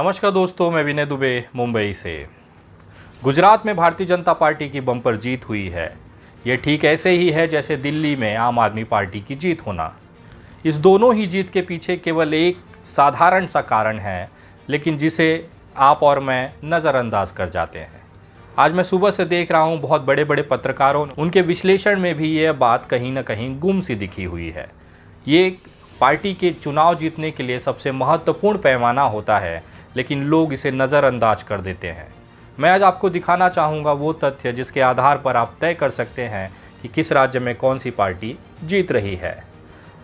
नमस्कार दोस्तों, मैं विनय दुबे मुंबई से। गुजरात में भारतीय जनता पार्टी की बम्पर जीत हुई है। ये ठीक ऐसे ही है जैसे दिल्ली में आम आदमी पार्टी की जीत होना। इस दोनों ही जीत के पीछे केवल एक साधारण सा कारण है, लेकिन जिसे आप और मैं नज़रअंदाज कर जाते हैं। आज मैं सुबह से देख रहा हूँ बहुत बड़े बड़े पत्रकारों उनके विश्लेषण में भी यह बात कहीं ना कहीं गुम सी दिखी हुई है। ये पार्टी के चुनाव जीतने के लिए सबसे महत्वपूर्ण पैमाना होता है, लेकिन लोग इसे नज़रअंदाज कर देते हैं। मैं आज आपको दिखाना चाहूँगा वो तथ्य जिसके आधार पर आप तय कर सकते हैं कि किस राज्य में कौन सी पार्टी जीत रही है।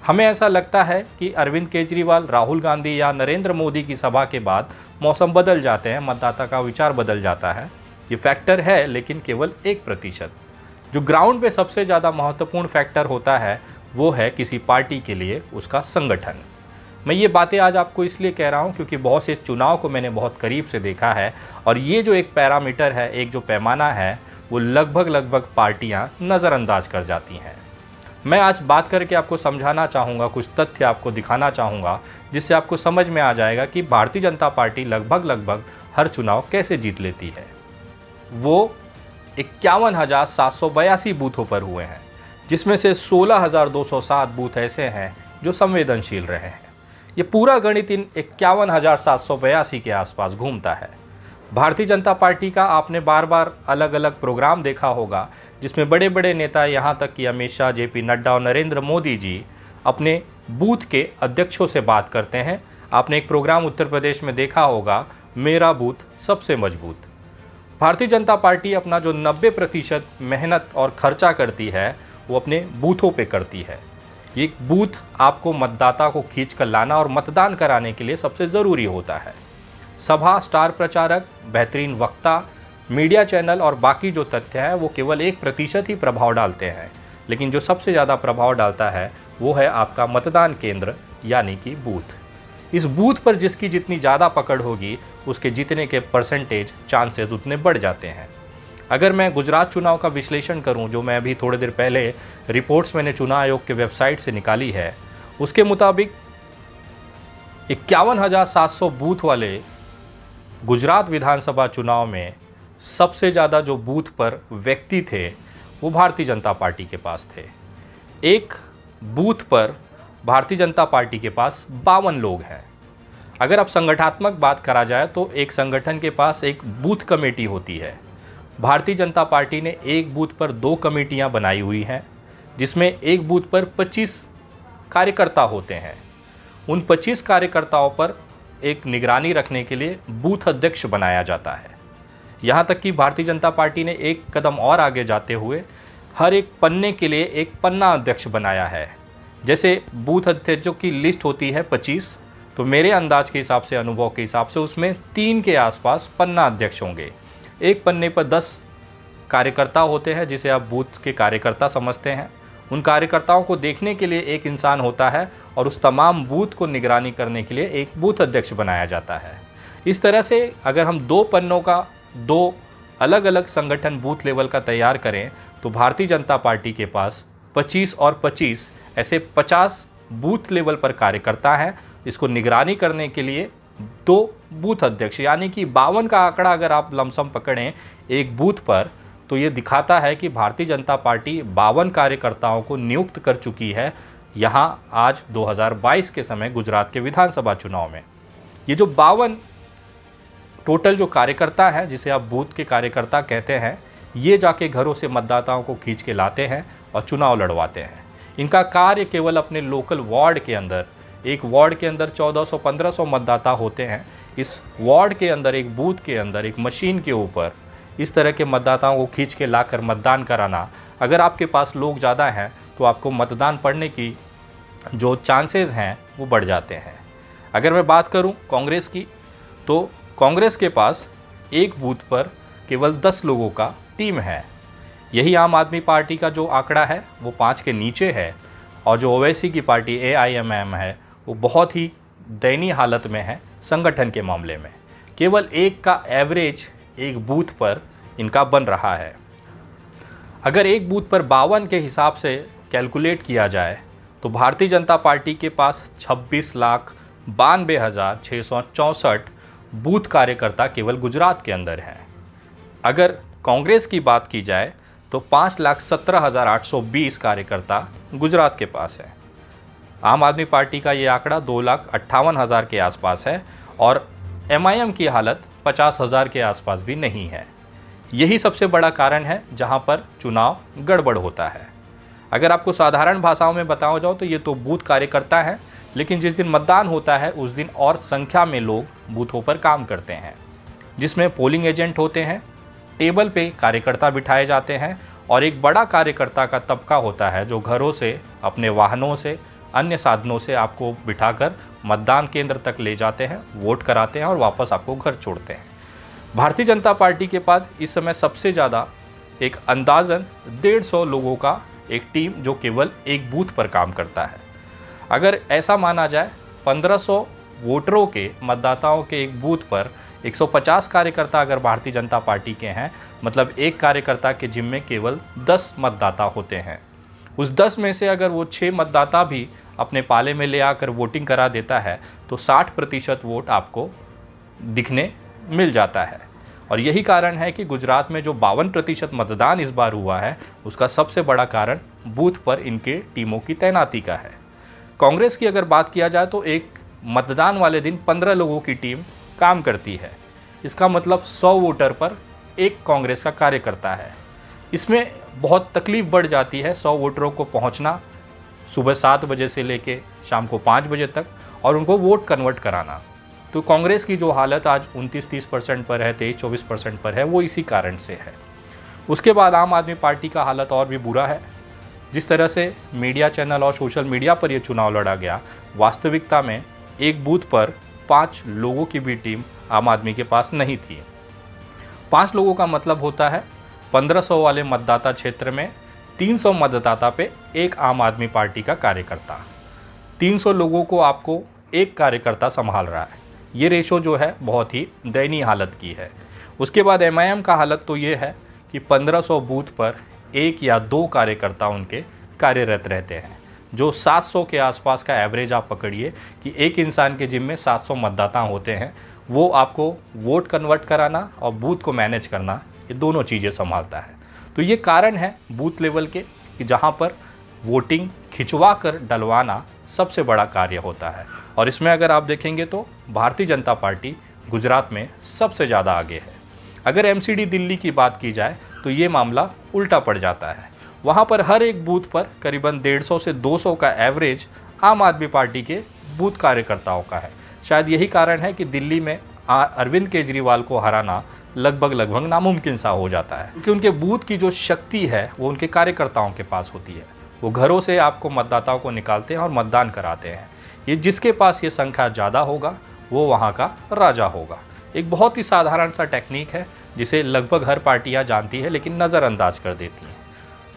हमें ऐसा लगता है कि अरविंद केजरीवाल, राहुल गांधी या नरेंद्र मोदी की सभा के बाद मौसम बदल जाते हैं, मतदाता का विचार बदल जाता है। ये फैक्टर है, लेकिन केवल 1%। जो ग्राउंड पे सबसे ज़्यादा महत्वपूर्ण फैक्टर होता है वो है किसी पार्टी के लिए उसका संगठन। मैं ये बातें आज आपको इसलिए कह रहा हूँ क्योंकि बहुत से चुनाव को मैंने बहुत करीब से देखा है, और ये जो एक पैरामीटर है, एक जो पैमाना है, वो लगभग पार्टियाँ नज़रअंदाज कर जाती हैं। मैं आज बात करके आपको समझाना चाहूँगा, कुछ तथ्य आपको दिखाना चाहूँगा, जिससे आपको समझ में आ जाएगा कि भारतीय जनता पार्टी लगभग हर चुनाव कैसे जीत लेती है। वो 51,782 बूथों पर हुए हैं, जिसमें से 16,207 बूथ ऐसे हैं जो संवेदनशील रहे हैं। ये पूरा गणित इन 51,782 के आसपास घूमता है। भारतीय जनता पार्टी का आपने बार बार अलग अलग प्रोग्राम देखा होगा, जिसमें बड़े बड़े नेता, यहाँ तक कि अमित शाह, जेपी नड्डा और नरेंद्र मोदी जी अपने बूथ के अध्यक्षों से बात करते हैं। आपने एक प्रोग्राम उत्तर प्रदेश में देखा होगा, मेरा बूथ सबसे मजबूत। भारतीय जनता पार्टी अपना जो 90% मेहनत और खर्चा करती है वो अपने बूथों पे करती है। ये बूथ आपको मतदाता को खींच कर लाना और मतदान कराने के लिए सबसे ज़रूरी होता है। सभा, स्टार प्रचारक, बेहतरीन वक्ता, मीडिया चैनल और बाकी जो तथ्य है वो केवल 1% ही प्रभाव डालते हैं, लेकिन जो सबसे ज़्यादा प्रभाव डालता है वो है आपका मतदान केंद्र यानी कि बूथ। इस बूथ पर जिसकी जितनी ज़्यादा पकड़ होगी उसके जीतने के परसेंटेज, चांसेस उतने बढ़ जाते हैं। अगर मैं गुजरात चुनाव का विश्लेषण करूं, जो मैं अभी थोड़ी देर पहले रिपोर्ट्स मैंने चुनाव आयोग के वेबसाइट से निकाली है, उसके मुताबिक 51,700 बूथ वाले गुजरात विधानसभा चुनाव में सबसे ज़्यादा जो बूथ पर व्यक्ति थे वो भारतीय जनता पार्टी के पास थे। एक बूथ पर भारतीय जनता पार्टी के पास 52 लोग हैं। अगर अब संगठनात्मक बात करा जाए तो एक संगठन के पास एक बूथ कमेटी होती है। भारतीय जनता पार्टी ने एक बूथ पर 2 कमेटियां बनाई हुई हैं, जिसमें एक बूथ पर 25 कार्यकर्ता होते हैं। उन 25 कार्यकर्ताओं पर एक निगरानी रखने के लिए बूथ अध्यक्ष बनाया जाता है। यहाँ तक कि भारतीय जनता पार्टी ने एक कदम और आगे जाते हुए हर एक पन्ने के लिए एक पन्ना अध्यक्ष बनाया है। जैसे बूथ अध्यक्षों की लिस्ट होती है 25, तो मेरे अंदाज के हिसाब से, अनुभव के हिसाब से, उसमें 3 के आसपास पन्ना अध्यक्ष होंगे। एक पन्ने पर 10 कार्यकर्ता होते हैं, जिसे आप बूथ के कार्यकर्ता समझते हैं। उन कार्यकर्ताओं को देखने के लिए एक इंसान होता है और उस तमाम बूथ को निगरानी करने के लिए एक बूथ अध्यक्ष बनाया जाता है। इस तरह से अगर हम 2 पन्नों का 2 अलग अलग संगठन बूथ लेवल का तैयार करें तो भारतीय जनता पार्टी के पास 25 और 25 ऐसे 50 बूथ लेवल पर कार्यकर्ता हैं। इसको निगरानी करने के लिए 2 बूथ अध्यक्ष, यानी कि 52 का आंकड़ा अगर आप लमसम पकड़ें एक बूथ पर, तो ये दिखाता है कि भारतीय जनता पार्टी 52 कार्यकर्ताओं को नियुक्त कर चुकी है यहाँ आज 2022 के समय गुजरात के विधानसभा चुनाव में। ये जो 52 टोटल जो कार्यकर्ता है, जिसे आप बूथ के कार्यकर्ता कहते हैं, ये जाके घरों से मतदाताओं को खींच के लाते हैं और चुनाव लड़वाते हैं। इनका कार्य केवल अपने लोकल वार्ड के अंदर, एक वार्ड के अंदर 1400-1500 मतदाता होते हैं। इस वार्ड के अंदर, एक बूथ के अंदर, एक मशीन के ऊपर इस तरह के मतदाताओं को खींच के लाकर मतदान कराना, अगर आपके पास लोग ज़्यादा हैं तो आपको मतदान पड़ने की जो चांसेस हैं वो बढ़ जाते हैं। अगर मैं बात करूं कांग्रेस की, तो कांग्रेस के पास एक बूथ पर केवल 10 लोगों का टीम है। यही आम आदमी पार्टी का जो आंकड़ा है वो 5 के नीचे है, और जो ओवैसी की पार्टी AIMM है वो बहुत ही दयनीय हालत में है संगठन के मामले में। केवल 1 का एवरेज एक बूथ पर इनका बन रहा है। अगर एक बूथ पर 52 के हिसाब से कैलकुलेट किया जाए तो भारतीय जनता पार्टी के पास 26,92,664 बूथ कार्यकर्ता केवल गुजरात के अंदर हैं। अगर कांग्रेस की बात की जाए तो 5,17,820 कार्यकर्ता गुजरात के पास है। आम आदमी पार्टी का ये आंकड़ा 2,58,000 के आसपास है और एमआईएम की हालत 50,000 के आसपास भी नहीं है। यही सबसे बड़ा कारण है जहां पर चुनाव गड़बड़ होता है। अगर आपको साधारण भाषाओं में बताया जाओ तो ये तो बूथ कार्यकर्ता है, लेकिन जिस दिन मतदान होता है उस दिन और संख्या में लोग बूथों पर काम करते हैं, जिसमें पोलिंग एजेंट होते हैं, टेबल पे कार्यकर्ता बिठाए जाते हैं और एक बड़ा कार्यकर्ता का तबका होता है जो घरों से, अपने वाहनों से, अन्य साधनों से आपको बिठाकर मतदान केंद्र तक ले जाते हैं, वोट कराते हैं और वापस आपको घर छोड़ते हैं। भारतीय जनता पार्टी के पास इस समय सबसे ज़्यादा एक अंदाज़न 150 लोगों का एक टीम जो केवल एक बूथ पर काम करता है। अगर ऐसा माना जाए 1500 वोटरों के, मतदाताओं के एक बूथ पर 150 कार्यकर्ता अगर भारतीय जनता पार्टी के हैं, मतलब एक कार्यकर्ता के जिम्मे केवल 10 मतदाता होते हैं। उस 10 में से अगर वो 6 मतदाता भी अपने पाले में ले आकर वोटिंग करा देता है तो 60% वोट आपको दिखने मिल जाता है। और यही कारण है कि गुजरात में जो 52% मतदान इस बार हुआ है उसका सबसे बड़ा कारण बूथ पर इनके टीमों की तैनाती का है। कांग्रेस की अगर बात किया जाए तो एक मतदान वाले दिन 15 लोगों की टीम काम करती है। इसका मतलब 100 वोटर पर एक कांग्रेस का कार्यकर्ता है। इसमें बहुत तकलीफ बढ़ जाती है 100 वोटरों को पहुंचना सुबह 7 बजे से लेके शाम को 5 बजे तक और उनको वोट कन्वर्ट कराना। तो कांग्रेस की जो हालत आज 29-30% पर है, 23-24% पर है, वो इसी कारण से है। उसके बाद आम आदमी पार्टी का हालत और भी बुरा है। जिस तरह से मीडिया चैनल और सोशल मीडिया पर यह चुनाव लड़ा गया, वास्तविकता में एक बूथ पर 5 लोगों की भी टीम आम आदमी के पास नहीं थी। 5 लोगों का मतलब होता है 1500 वाले मतदाता क्षेत्र में 300 मतदाता पे एक आम आदमी पार्टी का कार्यकर्ता। 300 लोगों को आपको एक कार्यकर्ता संभाल रहा है। ये रेशो जो है बहुत ही दयनीय हालत की है। उसके बाद एमआईएम का हालत तो ये है कि 1500 बूथ पर 1 या 2 कार्यकर्ता उनके कार्यरत रहते हैं, जो 700 के आसपास का एवरेज आप पकड़िए कि एक इंसान के जिम्मे 700 मतदाता होते हैं। वो आपको वोट कन्वर्ट कराना और बूथ को मैनेज करना, ये दोनों चीज़ें संभालता है। तो ये कारण है बूथ लेवल के कि जहाँ पर वोटिंग खिंचवा कर डलवाना सबसे बड़ा कार्य होता है। और इसमें अगर आप देखेंगे तो भारतीय जनता पार्टी गुजरात में सबसे ज़्यादा आगे है। अगर एमसीडी दिल्ली की बात की जाए तो ये मामला उल्टा पड़ जाता है। वहाँ पर हर एक बूथ पर करीबन 150 से 200 का एवरेज आम आदमी पार्टी के बूथ कार्यकर्ताओं का है। शायद यही कारण है कि दिल्ली में अरविंद केजरीवाल को हराना लगभग नामुमकिन सा हो जाता है, क्योंकि उनके बूथ की जो शक्ति है वो उनके कार्यकर्ताओं के पास होती है। वो घरों से आपको मतदाताओं को निकालते हैं और मतदान कराते हैं। ये जिसके पास ये संख्या ज़्यादा होगा वो वहाँ का राजा होगा। एक बहुत ही साधारण सा टेक्निक है जिसे लगभग हर पार्टियाँ जानती है लेकिन नज़रअंदाज कर देती हैं।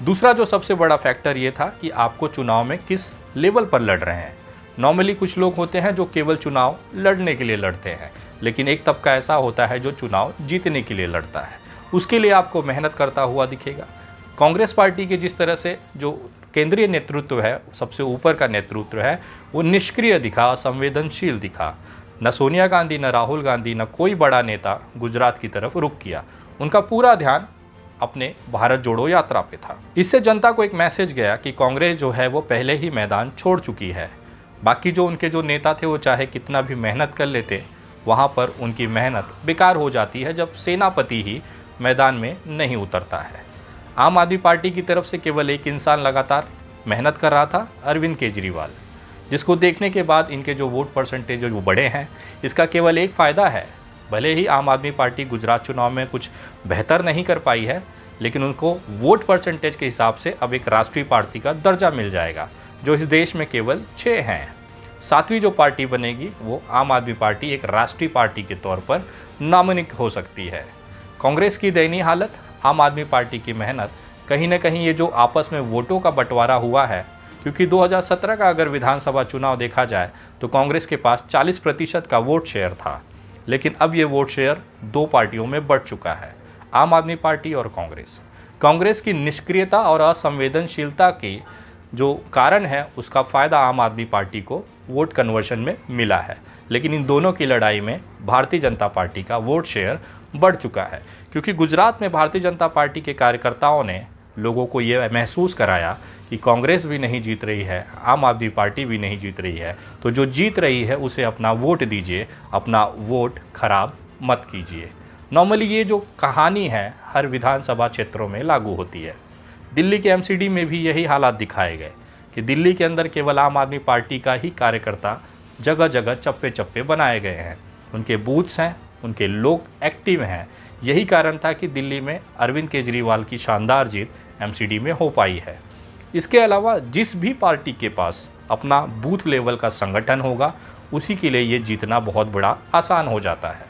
दूसरा जो सबसे बड़ा फैक्टर ये था कि आपको चुनाव में किस लेवल पर लड़ रहे हैं। नॉर्मली कुछ लोग होते हैं जो केवल चुनाव लड़ने के लिए लड़ते हैं, लेकिन एक तबका ऐसा होता है जो चुनाव जीतने के लिए लड़ता है। उसके लिए आपको मेहनत करता हुआ दिखेगा। कांग्रेस पार्टी के जिस तरह से जो केंद्रीय नेतृत्व है, सबसे ऊपर का नेतृत्व है, वो निष्क्रिय दिखा, संवेदनशील दिखा। न सोनिया गांधी, न राहुल गांधी, न कोई बड़ा नेता गुजरात की तरफ रुख किया। उनका पूरा ध्यान अपने भारत जोड़ो यात्रा पे था। इससे जनता को एक मैसेज गया कि कांग्रेस जो है वो पहले ही मैदान छोड़ चुकी है। बाकी जो उनके जो नेता थे वो चाहे कितना भी मेहनत कर लेते, वहाँ पर उनकी मेहनत बेकार हो जाती है जब सेनापति ही मैदान में नहीं उतरता है। आम आदमी पार्टी की तरफ से केवल एक इंसान लगातार मेहनत कर रहा था, अरविंद केजरीवाल, जिसको देखने के बाद इनके जो वोट परसेंटेज जो बड़े हैं, इसका केवल एक फ़ायदा है। भले ही आम आदमी पार्टी गुजरात चुनाव में कुछ बेहतर नहीं कर पाई है, लेकिन उनको वोट परसेंटेज के हिसाब से अब एक राष्ट्रीय पार्टी का दर्जा मिल जाएगा, जो इस देश में केवल 6 हैं। 7वीं जो पार्टी बनेगी वो आम आदमी पार्टी एक राष्ट्रीय पार्टी के तौर पर नामांकित हो सकती है। कांग्रेस की दयनीय हालत, आम आदमी पार्टी की मेहनत, कहीं ना कहीं ये जो आपस में वोटों का बंटवारा हुआ है, क्योंकि 2017 का अगर विधानसभा चुनाव देखा जाए तो कांग्रेस के पास 40% का वोट शेयर था, लेकिन अब ये वोट शेयर 2 पार्टियों में बढ़ चुका है, आम आदमी पार्टी और कांग्रेस। कांग्रेस की निष्क्रियता और असंवेदनशीलता की जो कारण है उसका फ़ायदा आम आदमी पार्टी को वोट कन्वर्शन में मिला है। लेकिन इन दोनों की लड़ाई में भारतीय जनता पार्टी का वोट शेयर बढ़ चुका है, क्योंकि गुजरात में भारतीय जनता पार्टी के कार्यकर्ताओं ने लोगों को ये महसूस कराया कि कांग्रेस भी नहीं जीत रही है, आम आदमी पार्टी भी नहीं जीत रही है, तो जो जीत रही है उसे अपना वोट दीजिए, अपना वोट खराब मत कीजिए। नॉर्मली ये जो कहानी है हर विधानसभा क्षेत्रों में लागू होती है। दिल्ली के एमसीडी में भी यही हालात दिखाए गए कि दिल्ली के अंदर केवल आम आदमी पार्टी का ही कार्यकर्ता जगह जगह चप्पे चप्पे बनाए गए हैं, उनके बूथ्स हैं, उनके लोग एक्टिव हैं। यही कारण था कि दिल्ली में अरविंद केजरीवाल की शानदार जीत एमसीडी में हो पाई है। इसके अलावा जिस भी पार्टी के पास अपना बूथ लेवल का संगठन होगा उसी के लिए ये जीतना बहुत बड़ा आसान हो जाता है।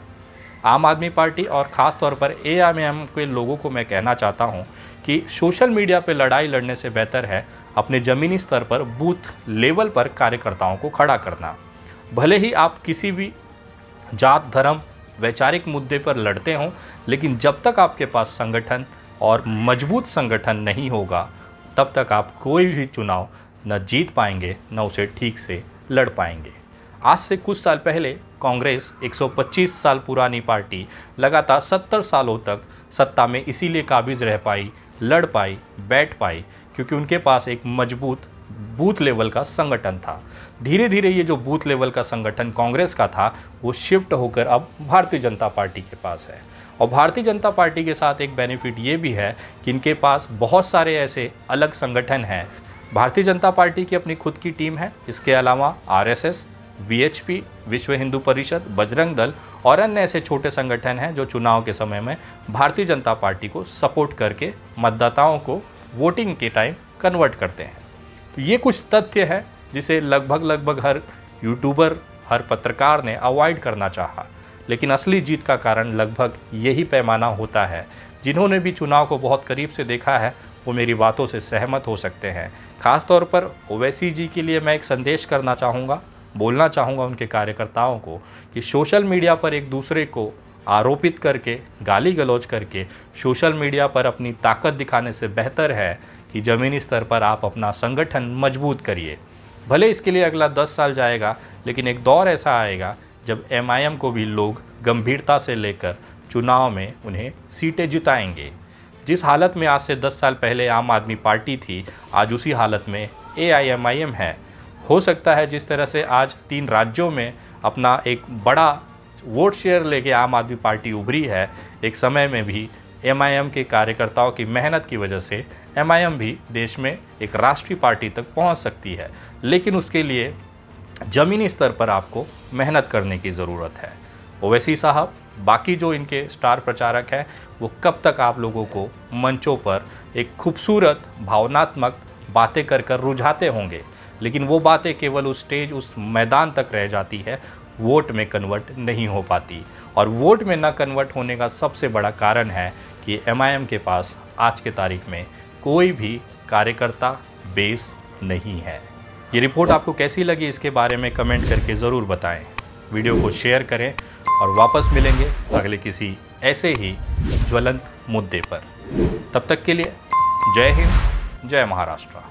आम आदमी पार्टी और ख़ास तौर पर एआईएमआईएम के लोगों को मैं कहना चाहता हूँ कि सोशल मीडिया पर लड़ाई लड़ने से बेहतर है अपने ज़मीनी स्तर पर बूथ लेवल पर कार्यकर्ताओं को खड़ा करना। भले ही आप किसी भी जात धर्म वैचारिक मुद्दे पर लड़ते हों, लेकिन जब तक आपके पास संगठन और मजबूत संगठन नहीं होगा तब तक आप कोई भी चुनाव न जीत पाएंगे न उसे ठीक से लड़ पाएंगे। आज से कुछ साल पहले कांग्रेस 125 साल पुरानी पार्टी लगातार 70 सालों तक सत्ता में इसीलिए काबिज रह पाई, लड़ पाई, बैठ पाई क्योंकि उनके पास एक मजबूत बूथ लेवल का संगठन था। धीरे धीरे ये जो बूथ लेवल का संगठन कांग्रेस का था वो शिफ्ट होकर अब भारतीय जनता पार्टी के पास है। और भारतीय जनता पार्टी के साथ एक बेनिफिट ये भी है कि इनके पास बहुत सारे ऐसे अलग संगठन हैं। भारतीय जनता पार्टी की अपनी खुद की टीम है, इसके अलावा आरएसएस, वीएचपी, विश्व हिंदू परिषद, बजरंग दल और अन्य ऐसे छोटे संगठन हैं जो चुनाव के समय में भारतीय जनता पार्टी को सपोर्ट करके मतदाताओं को वोटिंग के टाइम कन्वर्ट करते हैं। तो ये कुछ तथ्य है जिसे लगभग हर यूट्यूबर, हर पत्रकार ने अवॉइड करना चाहा, लेकिन असली जीत का कारण लगभग यही पैमाना होता है। जिन्होंने भी चुनाव को बहुत करीब से देखा है वो मेरी बातों से सहमत हो सकते हैं। खास तौर पर ओवैसी जी के लिए मैं एक संदेश करना चाहूँगा, बोलना चाहूँगा उनके कार्यकर्ताओं को कि सोशल मीडिया पर एक दूसरे को आरोपित करके, गाली गलौज करके सोशल मीडिया पर अपनी ताकत दिखाने से बेहतर है कि ज़मीनी स्तर पर आप अपना संगठन मजबूत करिए। भले इसके लिए अगला 10 साल जाएगा, लेकिन एक दौर ऐसा आएगा जब एमआईएम को भी लोग गंभीरता से लेकर चुनाव में उन्हें सीटें जिताएंगे। जिस हालत में आज से 10 साल पहले आम आदमी पार्टी थी, आज उसी हालत में एआईएमआईएम है। हो सकता है जिस तरह से आज 3 राज्यों में अपना एक बड़ा वोट शेयर लेके आम आदमी पार्टी उभरी है, एक समय में भी एमआईएम के कार्यकर्ताओं की मेहनत की वजह से एमआईएम भी देश में एक राष्ट्रीय पार्टी तक पहुंच सकती है। लेकिन उसके लिए ज़मीनी स्तर पर आपको मेहनत करने की ज़रूरत है। ओवैसी साहब, बाकी जो इनके स्टार प्रचारक हैं, वो कब तक आप लोगों को मंचों पर एक खूबसूरत भावनात्मक बातें कर रुझाते होंगे, लेकिन वो बातें केवल उस स्टेज, उस मैदान तक रह जाती है, वोट में कन्वर्ट नहीं हो पाती। और वोट में न कन्वर्ट होने का सबसे बड़ा कारण है कि एमआईएम के पास आज के तारीख में कोई भी कार्यकर्ता बेस नहीं है। ये रिपोर्ट आपको कैसी लगी इसके बारे में कमेंट करके ज़रूर बताएं। वीडियो को शेयर करें और वापस मिलेंगे अगले किसी ऐसे ही ज्वलंत मुद्दे पर। तब तक के लिए जय हिंद, जय महाराष्ट्र।